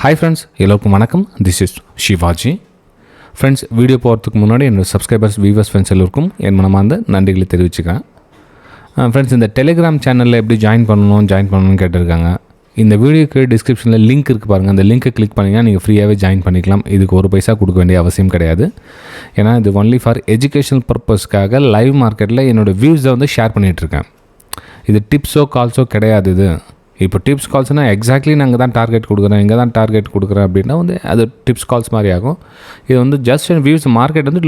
Hi friends, எல்லாருக்கும் வணக்கம். This is Shivaji. Friends, video போகிறதுக்கு முன்னாடி என்னோட சப்ஸ்கிரைபர்ஸ் வியூவர்ஸ் ஃப்ரெண்ட்ஸ் எல்லோருக்கும் என் மனமார்ந்த நன்றிகளை தெரிவிச்சுக்கிறேன். ஃப்ரெண்ட்ஸ், இந்த டெலிகிராம் சேனலில் எப்படி ஜாயின் பண்ணணும்னு கேட்டிருக்காங்க. இந்த வீடியோக்கு டிஸ்கிரிப்ஷனில் லிங்க் இருக்குது பாருங்கள். அந்த லிங்க்கை கிளிக் பண்ணிங்கன்னா நீங்கள் ஃப்ரீயாகவே ஜாயின் பண்ணிக்கலாம். இதுக்கு ஒரு பைசா கொடுக்க வேண்டிய அவசியம் கிடையாது. ஏன்னா இது ஒன்லி ஃபார் எஜுகேஷனல் பர்பஸ்க்காக லைவ் மார்க்கெட்டில் என்னோடய வியூஸை வந்து ஷேர் பண்ணிகிட்ருக்கேன். இது டிப்ஸோ கால்ஸோ கிடையாது. இது இப்போ டிப்ஸ் கால்ஸ்னால் எக்ஸாக்ட்லி நாங்கள் தான் டார்கெட் கொடுக்குறேன், இங்கே தான் டார்கெட் கொடுக்குறேன் அப்படின்னா வந்து அது டிப்ஸ் கால்ஸ் மாதிரி ஆகும். இது வந்து ஜஸ்ட் வியூஸ் மார்க்கெட் வந்து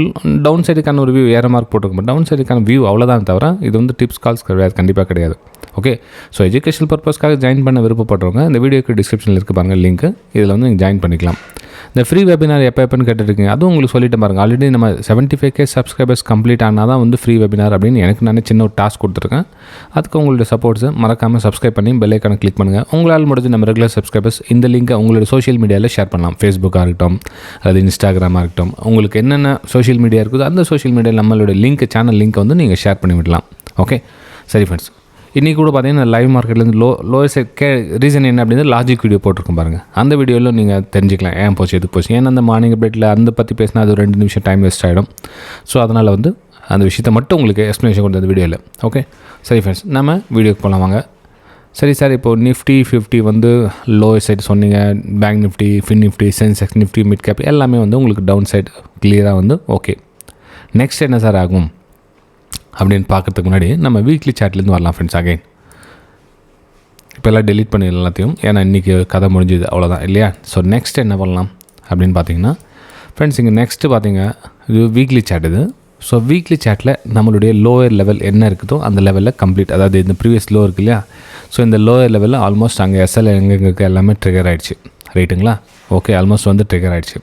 டவுன் சைடுக்கான ஒரு வியூ, ஏற மார்க் போட்டுருக்கோம், டவுன் சைடுக்கான வியூ அவ்வளோதான் தவிர இது வந்து டிப்ஸ் கால்ஸ் கிடையாது, கண்டிப்பாக கிடையாது. ஓகே, ஸோ எஜுகேஷனல் பர்பஸ்க்காக ஜாயின் பண்ண விருப்பப்படுறவங்க இந்த வீடியோக்கு டிஸ்கிரிப்ஷனில் இருக்குது பாருங்கள் லிங்க்கு, இதில் வந்து நீங்கள் ஜாயின் பண்ணிக்கலாம். இந்த ஃப்ரீ வெபினார் எப்போன்னு கேட்டுருக்கீங்க, அதுவும் உங்களுக்கு சொல்லிட்டு பாருங்கள். ஆல்ரெடி நம்ம 75K சப்ஸ்கிரைபர்ஸ் கம்ப்ளீட் ஆனால் தான் வந்து ஃப்ரீ வெபினார் அப்படின்னு எனக்கு நானே சின்ன ஒரு டாஸ்க் கொடுத்துருக்கேன். அதுக்கு உங்களோட சப்போர்ட்ஸை மறக்காமல் சப்ஸ்கிரைப் பண்ணி பெல் ஐக்கானை கிளிக் பண்ணுங்கள். உங்களால் முடிஞ்ச நம்ம ரெகுலர் சப்ஸ்கிரைபர்ஸ் இந்த லிங்கை உங்களோட சோஷியல் மீடியாவில் ஷேர் பண்ணலாம். ஃபேஸ்புக்காக இருக்கட்டும் அல்லது இன்ஸ்டாகிராமாக இருக்கட்டும், உங்களுக்கு என்னென்ன சோஷியல் மீடியா இருக்குதோ அந்த சோஷியல் மீடியாவில் நம்மளோட லிங்க், சேனல் லிங்க்கை வந்து நீங்கள் ஷேர் பண்ணி விடலாம். ஓகே, சரி ஃப்ரெண்ட்ஸ், இன்றைக்கி கூட பார்த்தீங்கன்னா லைவ் மார்க்கெட்லேருந்து லோயர் சைட் ரீசன் என்ன அப்படின்னு லாஜிக் வீடியோ போட்டிருக்கும் பாருங்கள். அந்த வீடியோவில் நீங்கள் தெரிஞ்சிக்கலாம் ஏன் போச்சு எதுக்கு போச்சு. ஏன்னா அந்த மார்னிங் அப்டேட்டில் அந்த பற்றி பேசினா அது 2 நிமிஷம் டைம் வேஸ்ட் ஆகிடும். ஸோ அதனால் வந்து அந்த விஷயத்தை மட்டும் உங்களுக்கு எக்ஸ்ப்ளனேஷன் கொடுத்த அந்த வீடியோவில். ஓகே, சரி ஃப்ரெண்ட்ஸ், நம்ம வீடியோக்கு போகலாம் வாங்க. சரி சார், இப்போது நிஃப்டி 50 வந்து லோயர் சைடு சொன்னீங்க, bank Nifty, fin Nifty, Sensex Nifty, mid cap எல்லாமே வந்து உங்களுக்கு டவுன் சைடு கிளியராக வந்து ஓகே. நெக்ஸ்ட் என்ன சார் ஆகும் அப்படின்னு பார்க்குறதுக்கு முன்னாடி நம்ம வீக்லி சார்ட்லேருந்து வரலாம் ஃப்ரெண்ட்ஸ். அகைன் இப்போ எல்லாம் டெலீட் பண்ணி எல்லாத்தையும், ஏன்னா இன்றைக்கி கதை முடிஞ்சுது அவ்வளோதான் இல்லையா. ஸோ நெக்ஸ்ட் என்ன பண்ணலாம் அப்படின்னு பார்த்தீங்கன்னா ஃப்ரெண்ட்ஸ், இங்கே நெக்ஸ்ட்டு பார்த்தீங்க இது வீக்லி சார்ட். இது ஸோ வீக்லி சார்ட்டில் நம்மளுடைய லோயர் லெவல் என்ன இருக்குதோ அந்த லெவலில் கம்ப்ளீட், அதாவது இந்த ப்ரீவியஸ் லோ இருக்குது இல்லையா. ஸோ இந்த லோயர் லெவலில் ஆல்மோஸ்ட் அங்கே எஸ்எல் எங்கெங்கே இருக்குது எல்லாமே ட்ரிகர் ஆகிடுச்சு, ரைட்டுங்களா. ஓகே, ஆல்மோஸ்ட் வந்து ட்ரிகர் ஆகிடுச்சு.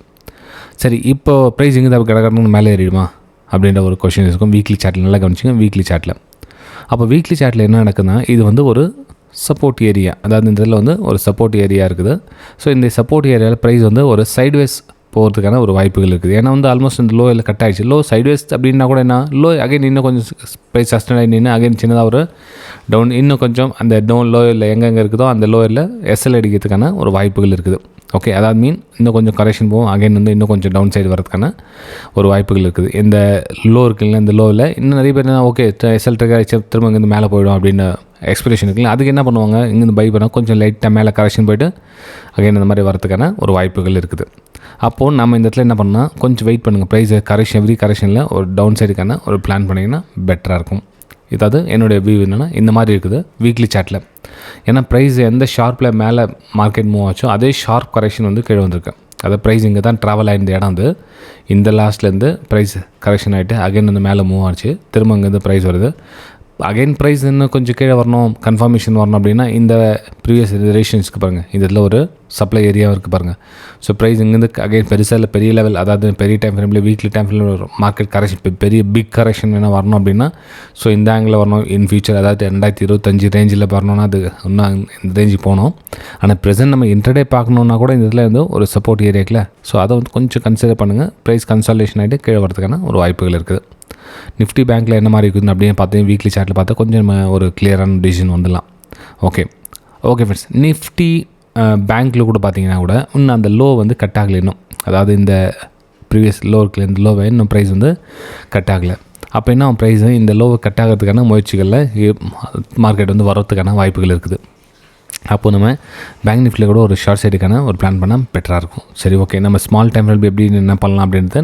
சரி, இப்போது ப்ரைஸ் இங்கே தான் கிடக்கணும்னு மேலே ஏறிடுமா அப்படின்ற ஒரு கொஷின் இருக்கும் வீக்லி சார்ட்டில். நல்லா கவனிச்சிங்க வீக்லி சார்ட்டில். அப்போ வீக்லி சார்ட்டில் என்ன நடக்குதுன்னா, இது வந்து ஒரு சப்போர்ட் ஏரியா, அதாவது இந்த இதில் வந்து ஒரு சப்போர்ட் ஏரியா இருக்குது. ஸோ இந்த சப்போர்ட் ஏரியாவில் ப்ரைஸ் வந்து ஒரு சைட்வேஸ் போகிறதுக்கான ஒரு வாய்ப்புகள் இருக்குது. ஏன்னா வந்து ஆல்மோஸ்ட் இந்த லோவில் கட் ஆகிடுச்சு. லோ சைட்வேஸ் அப்படின்னா கூட என்ன, லோ அகைன் இன்னும் கொஞ்சம் ப்ரைஸ் சஸ்டெயின் ஆகி நின்று அகைன் சின்னதாக ஒரு டவுன், இன்னும் கொஞ்சம் அந்த டவுன் லோயில் எங்கெங்கே இருக்குதோ அந்த லோயில் எஸ்எல் அடிக்கிறதுக்கான ஒரு வாய்ப்புகள் இருக்குது. ஓகே, அதாவது இன்னும் கொஞ்சம் கரெக்ஷன் போகும், அகைன் வந்து இன்னும் கொஞ்சம் டவுன் சைடு வரதுக்கான ஒரு வாய்ப்புகள் இருக்குது. இந்த லோ இருக்குல்ல, இந்த லோவில் இன்னும் நிறைய பேர் ஓகே எஸ்எல் ட்ரிகர் ஆகிடுச்சு திரும்ப இங்கேருந்து மேலே போயிடும் அப்படின்னு எக்ஸ்பெக்டேஷன் இருக்குல்ல, அதுக்கு என்ன பண்ணுவாங்க, இங்கேருந்து பை பண்ணால் கொஞ்சம் லைட்டாக மேலே கரெக்ஷன் போய்ட்டு அகைன் இந்த மாதிரி வரதுக்கான ஒரு வாய்ப்புகள் இருக்குது. அப்போது நம்ம இந்த இடத்துல என்ன பண்ணால் கொஞ்சம் வெயிட் பண்ணுங்கள். ப்ரைஸ் கரெக்ஷன் எவ்ரி கரெக்ஷனில் ஒரு டவுன் சைடுக்கான ஒரு பிளான் பண்ணிங்கன்னா பெட்டராக இருக்கும். இதாவது என்னுடைய வியூ என்னென்னா இந்த மாதிரி இருக்குது வீக்லி சார்ட்டில். ஏன்னா ப்ரைஸ் எந்த ஷார்ப்பில் மேலே மார்க்கெட் மூவ் ஆச்சோ அதே ஷார்ப் கரெக்ஷன் வந்து கீழே வந்திருக்கு. அதாவது ப்ரைஸ் இங்கே தான் ட்ராவல் ஆகிருந்த இடம் வந்து இந்த லாஸ்ட்லேருந்து ப்ரைஸ் கரெக்ஷன் ஆகிட்டு அகைன் வந்து மேலே மூவ் ஆச்சு, திரும்ப அங்கேருந்து ப்ரைஸ் வருது. அகைன் ப்ரைஸ் இன்னும் கொஞ்சம் கீழே வரணும், கன்ஃபர்மேஷன் வரணும் அப்படின்னா இந்த ப்ரீவியஸ் ரேஷன்ஸ்க்கு பாருங்கள், இந்த இதில் ஒரு சப்ளை ஏரியாவும் இருக்குது பாருங்கள். ஸோ ப்ரைஸ் இங்கேருந்து அகைன் பெருசாக இல்லை, பெரிய லெவல், அதாவது பெரிய டைம் ஃப்ரேமில் வீக்லி டைம் ஃப்ரேமில் ஒரு மார்க்கெட் கரெக்ஷன், பெரிய பிக் கரெக்ஷன் வேணால் வரணும் அப்படின்னா ஸோ இந்த ஆங்கிளில் வரணும். இன் ஃபியூச்சர் அதாவது 2025 ரேஞ்சில் வரணும்னா அது இன்னும் இந்த ரேஞ்சுக்கு போகணும். ஆனால் ப்ரெசென்ட் நம்ம இன்டர்டே பார்க்கணுன்னா கூட இந்த இதில் வந்து ஒரு சப்போர்ட் ஏரியாக்கில். ஸோ அதை வந்து கொஞ்சம் கன்சிடர் பண்ணுங்கள். ப்ரைஸ் கன்சாலேஷன் ஆகிட்டு கீழே வரதுக்கான ஒரு வாய்ப்புகள் இருக்குது. நிஃப்டி பேங்க்கில் என்ன மாதிரி இருக்குதுன்னு அப்படின்னு பார்த்து வீக்லி சார்ட்டில் பார்த்தா கொஞ்சம் நம்ம ஒரு கிளியரான டிசிஷன் வந்துடலாம். ஓகே ஃப்ரெண்ட்ஸ், நிஃப்டி பேங்க்கில் கூட பார்த்தீங்கன்னா கூட இன்னும் அந்த லோ வந்து கட் ஆகலை இன்னும், அதாவது இந்த ப்ரீவியஸ் லோ இருக்குல்ல இந்த லோவை இன்னும் ப்ரைஸ் வந்து கட் ஆகலை. அப்போ என்ன ப்ரைஸ் இந்த லோவை கட் ஆகிறதுக்கான முயற்சிகளில் மார்க்கெட் வந்து வரதுக்கான வாய்ப்புகள் இருக்குது. அப்போது நம்ம பேங்க் நிஃப்டியில் கூட ஒரு ஷார்ட் சைடுக்கான ஒரு பிளான் பண்ணால் பெட்டராக இருக்கும். சரி, ஓகே, நம்ம ஸ்மால் டைம் ஃப்ரேம் எப்படி என்ன பண்ணலாம் அப்படின்றத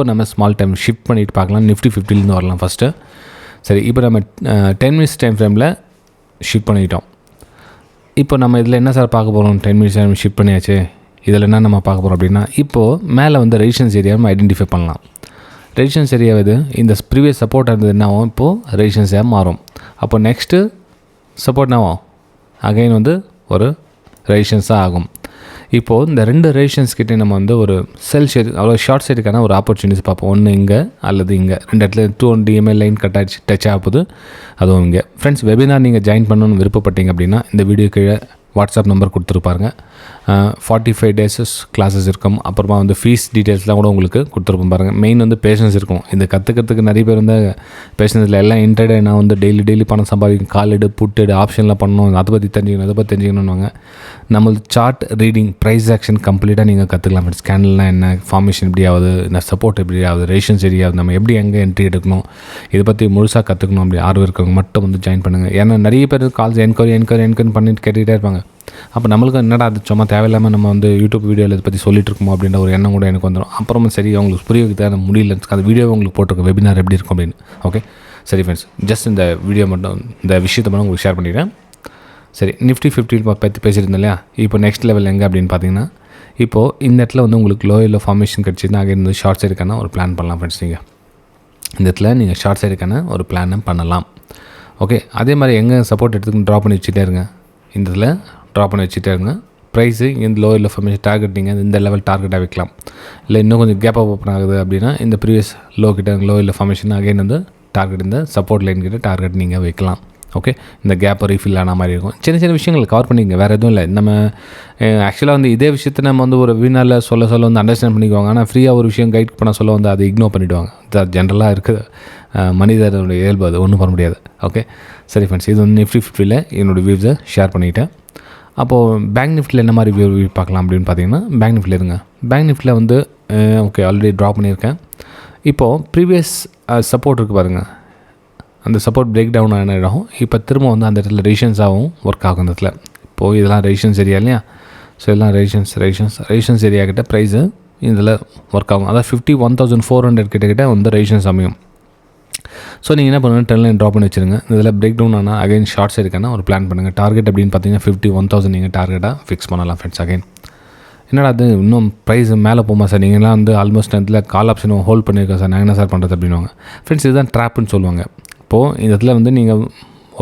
நம்ம ஸ்மால் டைம் ஷிஃப்ட் பண்ணிவிட்டு பார்க்கலாம். நிஃப்டி 50லேருந்து வரலாம் ஃபஸ்ட்டு. சரி, இப்போ நம்ம 10 மினிட்ஸ் டைம் ஃப்ரேமில் ஷிஃப்ட் பண்ணிக்கிட்டோம். இப்போ நம்ம இதில் என்ன சார் பார்க்க போகிறோம், 10 மினிட்ஸ் டைம் ஷிஃப்ட் பண்ணியாச்சு, இதில் என்ன நம்ம பார்க்க போகிறோம் அப்படின்னா இப்போது மேலே வந்து ரெசிஸ்டன்ஸ் ஏரியா நம்ம ஐடென்டிஃபை பண்ணலாம். ரெசிஸ்டன்ஸ் ஏரியா இது இந்த ப்ரீவியஸ் சப்போர்ட் இருந்தது என்ன ஆகும், இப்போது ரெசிஸ்டன்ஸாக மாறும். அப்போ நெக்ஸ்ட்டு சப்போர்ட் என்ன ஆகும், அகைன் வந்து ஒரு ரெசிஸ்டன்ஸாக ஆகும். இப்போது இந்த 2 ரெசிஸ்டன்ஸ் கிட்டே நம்ம வந்து ஒரு செல் ஷேர் அவ்வளோ ஷார்ட் சைடுக்கான ஒரு ஆப்பர்ச்சுனிட்டிஸ் பார்ப்போம். ஒன்று இங்கே அல்லது இங்கே, 2 இடத்துல 200 EMA லைன் கட் ஆகிடுச்சு, டச் ஆகுது, அதுவும் இங்கே. ஃப்ரெண்ட்ஸ், வெபினார் நீங்கள் ஜாயின் பண்ணணும்னு விருப்பப்பட்டீங்க அப்படின்னா இந்த வீடியோ கீழே வாட்ஸ்அப் நம்பர் கொடுத்துருப்பாருங்க. 45 டேஸஸ் கிளாஸஸ் இருக்கும். அப்புறமா வந்து ஃபீஸ் டீட்டெயில்ஸ்லாம் கூட உங்களுக்கு கொடுத்துருப்போம் பாருங்கள். மெயின் வந்து பேஷன்ஸ் இருக்கும். இது கற்றுக்கிறதுக்கு நிறைய பேர் வந்து பேஷன்ஸில் எல்லாம் இன்டர்டே நான் வந்து டெய்லி பணம் சம்பாதிக்கும், கால் புட்டு ஆப்ஷன்லாம் பண்ணணும், அதை பற்றி தெரிஞ்சுக்கணும்னுவாங்க. நம்மளுக்கு சார்ட் ரீடிங் ப்ரைஸ் ஆக்ஷன் கம்ப்ளீட்டாக நீங்கள் கற்றுக்கலாம். ஸ்கேனல்லாம் என்ன, ஃபார்மேஷன் எப்படி ஆகுது, சப்போர்ட் எப்படி ஆகுது, ரேஷன்ஸ் எப்படி ஆகுது, நம்ம எப்படி எங்கே என்ட்ரி எடுக்கணும், இதை பற்றி முழுசாக கற்றுக்கணும். அப்படி ஆர்வம் இருக்கிறவங்க மட்டும் வந்து ஜாயின் பண்ணுங்கள். ஏன்னா நிறைய பேர் கால்ஸ் என்கொயரி பண்ணிட்டு கேட்டுகிட்டே இருப்பாங்க. அப்போ நம்மளுக்கு என்னடா அது சும்மா தேவையில்லாமல் நம்ம வந்து யூடியூப் வீடியோவில் இதை பற்றி சொல்லிட்டு இருக்கோம் அப்படின்ற ஒரு எண்ணம் கூட எனக்கு வந்துடும். அப்புறமா சரி அவங்களுக்கு புரிய வைக்க முடியல, அந்த வீடியோ உங்களுக்கு போட்டிருக்கேன் வெபினார் எப்படி இருக்கும் அப்படின்னு. ஓகே சரி ஃப்ரெண்ட்ஸ், ஜஸ்ட் இந்த வீடியோ மட்டும் இந்த விஷயத்தை மட்டும் உங்களுக்கு ஷேர் பண்ணிடுறேன். சரி, Nifty 50 பற்றி பேசியிருந்தேன் இல்லையா? இப்போ நெக்ஸ்ட் லெவல் எங்கே அப்படின்னு பார்த்தீங்கன்னா, இப்போது இந்த இடத்துல வந்து உங்களுக்கு லோயில் ஃபார்மேஷன் கிடச்சிதுன்னா அங்கே இருந்து ஷார்ட் சைடுக்கான ஒரு பிளான் பண்ணலாம் ஃப்ரெண்ட்ஸ். இந்த இடத்துல நீங்கள் ஷார்ட் சைடுக்கான ஒரு பிளானை பண்ணலாம். ஓகே, அதே மாதிரி எங்கே சப்போர்ட் எடுத்துக்கிட்டு ட்ரா பண்ணி வச்சுட்டே இருங்க. இந்த இதில் ட்ரா பண்ணி வச்சுட்டே இருங்க. ப்ரைஸு இந்த லோயில் ஃபார்மேஷன் டார்கெட் நீங்கள் இந்த லெவல் டார்கெட்டாக வைக்கலாம். இல்லை இன்னும் கொஞ்சம் கேப்பாக ஓப்பன் ஆகுது அப்படின்னா இந்த ப்ரீவியஸ் லோயில் ஃபார்மேஷன் அகைன் வந்து டார்கெட் இந்த சப்போர்ட் லைன் கிட்ட டார்கெட் நீங்கள் வைக்கலாம். ஓகே, இந்த கேப்பை ரீஃபில் ஆன மாதிரி இருக்கும். சின்ன விஷயங்கள் கவர் பண்ணிங்க, வேறு எதுவும் இல்லை. நம்ம ஆக்சுவலாக வந்து இதே விஷயத்தை நம்ம வந்து ஒரு வீணால் சொல்ல வந்து அண்டர்ஸ்டாண்ட் பண்ணிக்குவாங்க. ஆனால் ஃப்ரீயாக ஒரு விஷயம் கைட் பண்ண சொல்ல வந்து அதை இக்னோர் பண்ணிவிடுவாங்க. இது ஜென்ரலாக இருக்குது, மனிதனுடைய இயல்பு, அது ஒன்றும் பண்ண முடியாது. ஓகே சரி ஃப்ரெண்ட்ஸ், இது வந்து Nifty 50 என்னோடய வியூஸை ஷேர் பண்ணிவிட்டேன். அப்போது பேங்க் நிஃப்டியில் என்ன மாதிரி வியூ பார்க்கலாம் அப்படின்னு பார்த்தீங்கன்னா, பேங்க் நிஃப்டியில் இருங்க. பேங்க் நிஃப்டியில் வந்து ஓகே ஆல்ரெடி ட்ரா பண்ணியிருக்கேன். இப்போது ப்ரீவியஸ் சப்போர்ட் இருக்குது பாருங்கள், அந்த சப்போர்ட் பிரேக் டவுன் ஆன இடம் இப்போ திரும்ப வந்து அந்த இடத்துல ரேஷன்ஸாகவும் ஒர்க் ஆகும். இந்த இடத்துல இப்போது இதெல்லாம் ரேஷன்ஸ் ஏரியா இல்லையா? ஸோ இதெல்லாம் ரேஷன்ஸ் ஏரியா கிட்ட ப்ரைஸு இதில் ஒர்க் ஆகும். அதாவது 51,400 கிட்ட வந்து ரேஷன்ஸ் அமையும். ஸோ நீங்கள் என்ன பண்ணுங்கள், ட்ரெண்ட் லைன் ட்ராப் பண்ணி வச்சுருங்க. இதில் பிரேக் டவுன் ஆனால் அகைன் ஷார்ட் சைடுக்கான ஒரு பிளான் பண்ணுங்கள். டார்கெட் அப்படின்னு பார்த்தீங்கன்னா 51,000 நீங்கள் டார்கெட்டாக ஃபிக்ஸ் பண்ணலாம் ஃப்ரெண்ட்ஸ். அகைன் என்னடா அது இன்னும் ப்ரைஸ் மேலே போமா சார், நீங்களாம் வந்து ஆல்மோஸ்ட் இதில் கால் ஆப்ஷன் ஹோல்ட் பண்ணியிருக்கேன் சார், நான் என்ன சார் பண்ணுறது அப்படின்வாங்க. ஃப்ரெண்ட்ஸ் இதுதான் ட்ராப்னு சொல்லுவாங்க. இப்போது இந்த இடத்துல வந்து நீங்கள்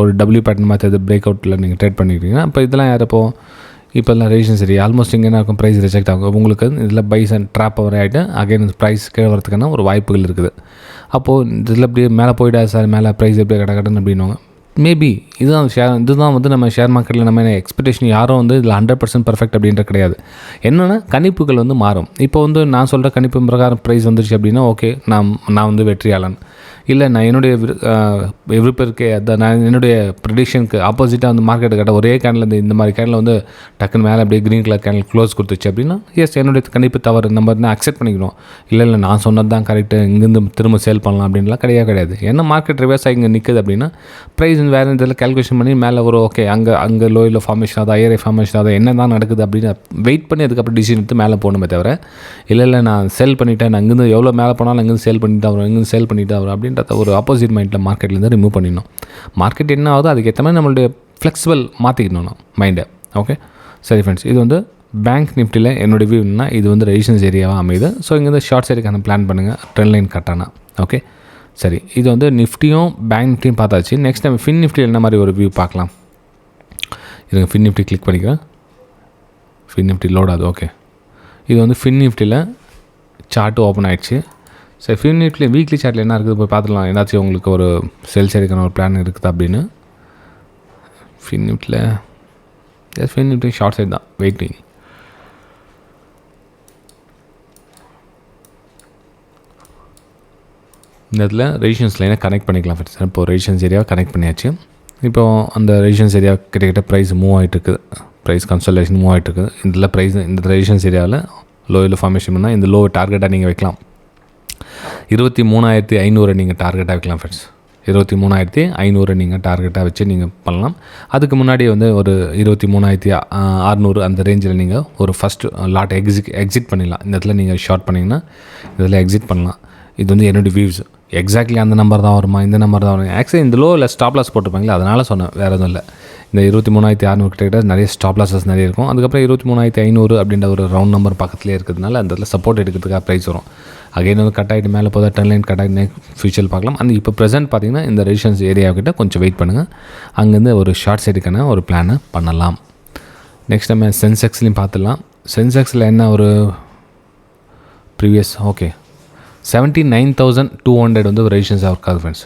ஒரு டபிள்யூ பேட்டர்ன் மாதிரி பிரேக் அவுட்டில் நீங்கள் ட்ரேட் பண்ணிக்கிறீங்கன்னா இப்போ இதெல்லாம் யாரப்போ இப்போல்லாம் ரேஷன் சரி ஆல்மோஸ்ட் இங்கே என்ன இருக்கும், ப்ரைஸ் ரிஜெக்ட் ஆகும். உங்களுக்கு இதில் பைஸ் அண்ட் ட்ராப் ஓவர் ஆகிட்டு அகைன் ப்ரைஸ் கீழே வரதுக்கான ஒரு வாய்ப்புகள் இருக்குது. அப்போது இதில் இப்படி மேலே போயிட்டா சார், மேலே ப்ரைஸ் எப்படி கடன்னு அப்படின்வாங்க. மேபி இதுதான் வந்து நம்ம ஷேர் மார்க்கெட்டில் நம்ம எக்ஸ்பெக்டேஷன் யாரும் வந்து இதில் 100% பர்ஃபெக்ட் அப்படின்ற கிடையாது. என்னென்னா கணிப்புகள் வந்து மாறும். இப்போ வந்து நான் சொல்கிற கணிப்பு பிரகாரம் ப்ரைஸ் வந்துருச்சு அப்படின்னா ஓகே, நான் வந்து வெற்றியாளன். இல்லை நான் என்னுடைய விருப்பருக்கு நான் என்னுடைய ப்ரெடிக்ஷனுக்கு ஆப்போசிட்டாக வந்து மார்க்கெட்டு கேட்டால் ஒரே கேனில் இந்த மாதிரி கேனில் வந்து டக்குன்னு மேலே அப்படியே க்ரீன் கலர் கேனில் க்ளோஸ் கொடுத்துச்சு அப்படின்னா எஸ் என்னுடைய கணிப்பு தவறு, நம்ம அக்செப்ட் பண்ணிக்கணும். இல்லை நான் சொன்னது தான் கரெக்டு, இங்கேருந்து திரும்ப சேல் பண்ணலாம் அப்படின்லாம் கிடையாது. ஏன்னா மார்க்கெட் ரிவர்ஸ் ஆகி இங்கே நிற்குது அப்படின்னா ப்ரைஸ் வேறு இதில் கேல்குலேஷன் பண்ணி மேலே ஒரு ஓகே அங்கே லோயில் ஃபார்மேஷன் ஆகுது, ஐஆர்ஐ ஃபார்மேஷன் ஆகுது, என்ன தான் நடக்குது அப்படின்னு வெயிட் பண்ணி அதுக்கப்புறம் டிசிஷன் எடுத்து மேலே போகணுமே தவிர இல்லை நான் செல் பண்ணிவிட்டேன், நான் இங்கேருந்து எவ்வளோ மேலே போனாலும் அங்கேருந்து சேல் பண்ணிட்டு வரும், இங்கேருந்து சேல் பண்ணிட்டு வரும் அப்படின்றத ஒரு ஆப்போசிட் மைண்டில் மார்க்கெட்லேருந்து ரிமூவ் பண்ணிடணும். மார்க்கெட் என்ன ஆகுதோ அதுக்கேற்ற மாதிரி நம்மளுடைய ஃப்ளெக்சிபிள் மாற்றிக்கணும் மைண்டை. ஓகே சரி ஃப்ரெண்ட்ஸ், இது வந்து பேங்க் நிஃப்டியில் என்னோடய வியூனா இது வந்து ரெசிஸ்டன்ஸ் ஏரியாவாக அமையுது. ஸோ இங்கேருந்து ஷார்ட் சைடுக்கான பிளான் பண்ணுங்கள், ட்ரெண்ட் லைன் கட்டானா. ஓகே சரி, இது வந்து நிஃப்டியும் பேங்க் நிஃப்டியும் பார்த்தாச்சு. நெக்ஸ்ட் நம்ம ஃபின் நிஃப்டியில் என்ன மாதிரி ஒரு வியூ பார்க்கலாம். இதுங்க ஃபின் நிஃப்டி கிளிக் பண்ணிக்கிறேன். ஃபின் நிஃப்டி லோட் ஆகுது. ஓகே, இது வந்து ஃபின் நிஃப்டியில் சார்ட்டு ஓப்பன் ஆகிடுச்சு. சரி, ஃபின் நிஃப்டியில் வீக்லி சார்ட்டில் என்ன இருக்குது போய் பார்த்துக்கலாம். ஏதாச்சும் உங்களுக்கு ஒரு சேல்ஸ் எடுக்கிற ஒரு பிளான் இருக்குது அப்படின்னு. ஃபின் நிஃப்டி ஷார்ட் சைட் தான், வெயிட்டிங். இந்த இடத்துல ரெசிஸ்டன்ஸ் லைனை கனெக்ட் பண்ணிக்கலாம் ஃப்ரெண்ட்ஸ். இப்போது ரெசிஸ்டன்ஸ் ஏரியாவை கனெக்ட் பண்ணியாச்சு. இப்போது அந்த ரெசிஸ்டன்ஸ் ஏரியா கிட்டத்தட்ட ப்ரைஸ் மூவ் ஆகிட்டு இருக்குது, ப்ரைஸ் கன்சல்டேஷன் மூவ் ஆகிட்டு இருக்குது. இதில் ப்ரைஸ் இந்த ரெசிஸ்டன்ஸ் ஏரியாவில் லோயில் ஃபார்மேஷன் பண்ணால் இந்த லோ டார்கெட்டாக நீங்கள் வைக்கலாம். 23,500 நீங்கள் டார்கெட்டாக வைக்கலாம் ஃப்ரெண்ட்ஸ். 23,500 நீங்கள் டார்கெட்டாக வச்சு நீங்கள் பண்ணலாம். அதுக்கு முன்னாடி வந்து ஒரு 23,600 அந்த ரேஞ்சில் நீங்கள் ஒரு ஃபஸ்ட்டு லாட் எக்ஸிட் பண்ணிடலாம். இந்த இடத்துல நீங்கள் ஷார்ட் பண்ணிங்கன்னா இதில் எக்ஸிட் பண்ணலாம். இது வந்து என்னுடைய வியூஸ். எக்ஸாக்ட்லி அந்த நம்பர் தான் வருமா, இந்த நம்பர் தான் வரும். ஆக்சுவலி இந்த லோவில் ஸ்டாப் லாஸ் போட்டிருப்பாங்களே, அதனால் சொன்னேன், வேறு எதுவும் இல்லை. இந்த 23,600 கிட்ட நிறைய ஸ்டாப் லாஸஸ் நிறைய இருக்கும். அதுக்கப்புறம் 23,500 அப்படின்ற ஒரு ரவுண்ட் நம்பர் பக்கத்துலேயே இருக்கிறதுனால அந்த இடத்துல சப்போர்ட் எடுக்கிறதுக்காக ப்ரைஸ் வரும். அகைன் வந்து கட் ஆகிட்டு மேலே போதா ட்ரெண்ட் லைன் கட் ஆகிட்டு ஃபியூச்சர் பார்க்கலாம். அந்த இப்போ ப்ரெசென்ட் பார்த்தீங்கன்னா இந்த ரெசிஸ்டன்ஸ் ஏரியாக்கிட்ட கொஞ்சம் வெயிட் பண்ணுங்கள். அங்கேருந்து ஒரு ஷார்ட் சைடுக்கான ஒரு பிளானை பண்ணலாம். நெக்ஸ்ட் நம்ம சென்செக்ஸ்லையும் பார்த்துடலாம். சென்செக்ஸில் என்ன ஒரு ப்ரீவியஸ் ஓகே 79,200 வந்து ஒரு ரெசிஸ்டன்ஸாக ஒர்க் ஆகுது ஃப்ரெண்ட்ஸ்.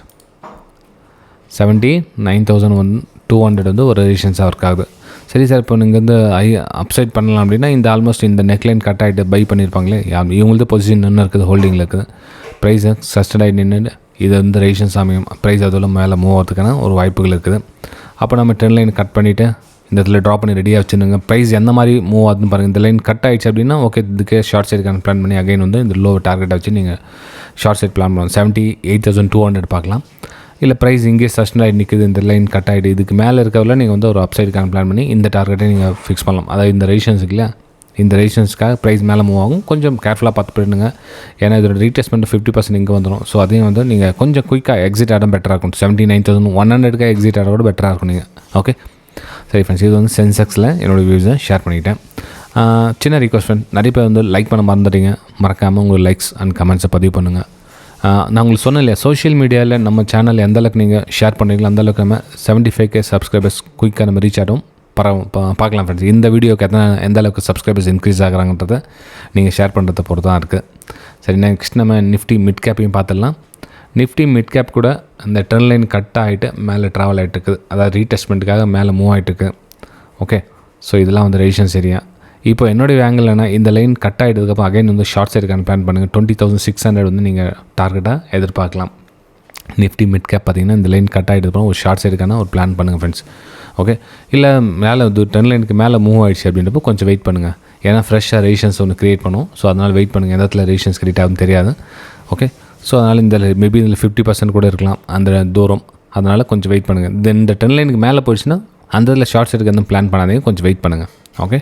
79,200 வந்து ஒரு ரெசிஸ்டன்ஸாக ஒர்க் ஆகுது. சரி சார், இப்போ நீங்கள் வந்து அப்சைட் பண்ணலாம் அப்படின்னா இந்த ஆல்மோஸ்ட் இந்த நெக்லைன் கட் ஆகிட்டு பை பண்ணியிருப்பாங்களே, இவங்களது பொசிஷன் நின்று இருக்குது, ஹோல்டிங்கில் இருக்குது. ப்ரைஸை சஸ்டட் ஆகி நின்று இது வந்து ரேஷன் சாமியம் ப்ரைஸ் அதில் மேலே மூவ் ஆகிறதுக்கான ஒரு வாய்ப்புகள் இருக்குது. அப்போ நம்ம ட்ரெண்ட் லைன் கட் பண்ணிவிட்டு இந்த இடத்துல ட்ராப் பண்ணி ரெடியாக வச்சுருங்க. ப்ரைஸ் எந்த மாதிரி மூவ் ஆகுதுன்னு பாருங்கள். இந்த லைன் கட் ஆகிடுச்சு அப்படின்னா ஓகே, இதுக்கே ஷார்ட் சைடுக்கான பிளான் பண்ணி அகைன் வந்து இந்த லோ டார்கெட்டை வச்சு நீங்கள் ஷார்ட் சைட் பிளான் பண்ணலாம். 78,200 பார்க்கலாம். இல்லை ப்ரைஸ் இங்கே சஸ்டட் ஆகி நிற்குது, இந்த லைன் கட் ஆகிடுது, இதுக்கு மேலே இருக்கிறதுல நீங்கள் வந்து ஒரு அப்சைடுக்கான பிளான் பண்ணி இந்த டார்கெட்டை நீங்கள் ஃபிக்ஸ் பண்ணலாம். அதாவது இந்த ரேஷன்ஸுக்கு இல்லையா, இந்த ரேஷன்ஸ்க்காக ப்ரைஸ் மேலே மூவ் ஆகும். கொஞ்சம் கேர்ஃபுல்லாக பார்த்து போயிடுங்க. ஏன்னா இதோட ரீட்ரேஸ்மெண்ட் 50% இங்கே வந்துடும். ஸோ அதையும் வந்து நீங்கள் கொஞ்சம் குயிக்காக எக்ஸிட் ஆகிடும் பெட்டராக இருக்கும். 79,100க்காக எக்ஸிட் ஆகிட கூட பெட்டராக இருக்கும் நீங்கள். ஓகே சரி ஃப்ரெண்ட்ஸ், இது வந்து சென்செக்ஸில் என்னோடய வியூஸை ஷேர் பண்ணிக்கிட்டேன். சின்ன ரிக்வஸ்ட் ஃப்ரெண்ட், நிறைய பேர் வந்து லைக் பண்ண மறந்துட்டீங்க. மறக்காமல் உங்கள் லைக்ஸ் அண்ட் கமெண்ட்ஸை பதிவு பண்ணுங்கள். நான் உங்களுக்கு சொன்னேன் இல்லையா, சோஷியல் மீடியாவில் நம்ம சேனல் எந்த அளவுக்கு நீங்கள் ஷேர் பண்ணுறீங்களோ அந்த அளவுக்கு நம்ம 75K சப்ஸ்கிரைபர்ஸ் குயிக்காக நம்ம ரீச் ஆகிடும். பார்க்கலாம் ஃப்ரெண்ட்ஸ், இந்த வீடியோக்கு எந்த அளவுக்கு சப்ஸ்கிரைபர்ஸ் இன்க்ரீஸ் ஆகிறாங்கன்றதை நீங்கள் ஷேர் பண்ணுறத பொறுத்து தான் இருக்குது. சரி, நெக்ஸ்ட் நம்ம நிஃப்டி மிட் கேப்பையும் பார்த்துடலாம். நிஃப்டி மிட் கேப் கூட அந்த ட்ரெண்ட் லைன் கட் ஆகிட்டு மேலே ட்ராவல் ஆகிட்டு இருக்குது. அதாவது ரீடெஸ்ட்மெண்ட்டுக்காக மேலே மூவ் ஆகிட்டுருக்கு. ஓகே, ஸோ இதெல்லாம் வந்து ரேஷன்ஸ் ஏரியா. இப்போ என்னுடைய ஆங்கிள் என்ன, இந்த லைன் கட் ஆகிட்டதுக்கப்புறம் அகைன் வந்து ஷார்ட் சைடுக்கான பிளான் பண்ணுங்கள். 20,600 வந்து நீங்கள் டார்கெட்டாக எதிர்பார்க்கலாம். நிஃப்டி மிட் கேப் பார்த்திங்கன்னா இந்த லைன் கட் ஆகிட்டதுக்கப்புறம் ஒரு ஷார்ட் சைடுக்கான ஒரு பிளான் பண்ணுங்கள் ஃப்ரெண்ட்ஸ். ஓகே, இல்லை மேலே வந்து ட்ரெண்ட் லைனுக்கு மேலே மூவ் ஆகிடுச்சு அப்படின்றப்போ கொஞ்சம் வெயிட் பண்ணுங்கள். ஏன்னா ஃப்ரெஷ்ஷாக ரேஷன்ஸ் ஒன்று க்ரியேட் பண்ணும். ஸோ அதனால் வெயிட் பண்ணுங்கள். எந்த இடத்துல ரேஷன்ஸ் க்ரியேட் ஆகுதுன்னு தெரியாது. ஓகே, ஸோ அதனால் இந்த மேபி இதில் 50% கூட இருக்கலாம் அந்த தூரம். அதனால் கொஞ்சம் வெயிட் பண்ணுங்கள். இந்த ட்ரெண்ட் லைனுக்கு மேலே போயிடுச்சுன்னா அந்த இதில் ஷார்ட் சைடுக்கு எதுவும் பிளான் பண்ணாதீங்க, கொஞ்சம் வெயிட் பண்ணுங்கள். ஓகே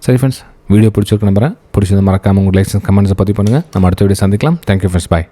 சரி ஃப்ரெண்ட்ஸ், வீடியோ பிடிச்சிருக்கு நம்புறேன். பிடிச்சது மறக்காமல் உங்கள் லைக்ஸ் கமெண்ட்ஸை பதிவு பண்ணுங்கள். நம்ம அடுத்த வீடியோ சந்திக்கலாம். தேங்க்யூ ஃப்ரெண்ட்ஸ், பாய்.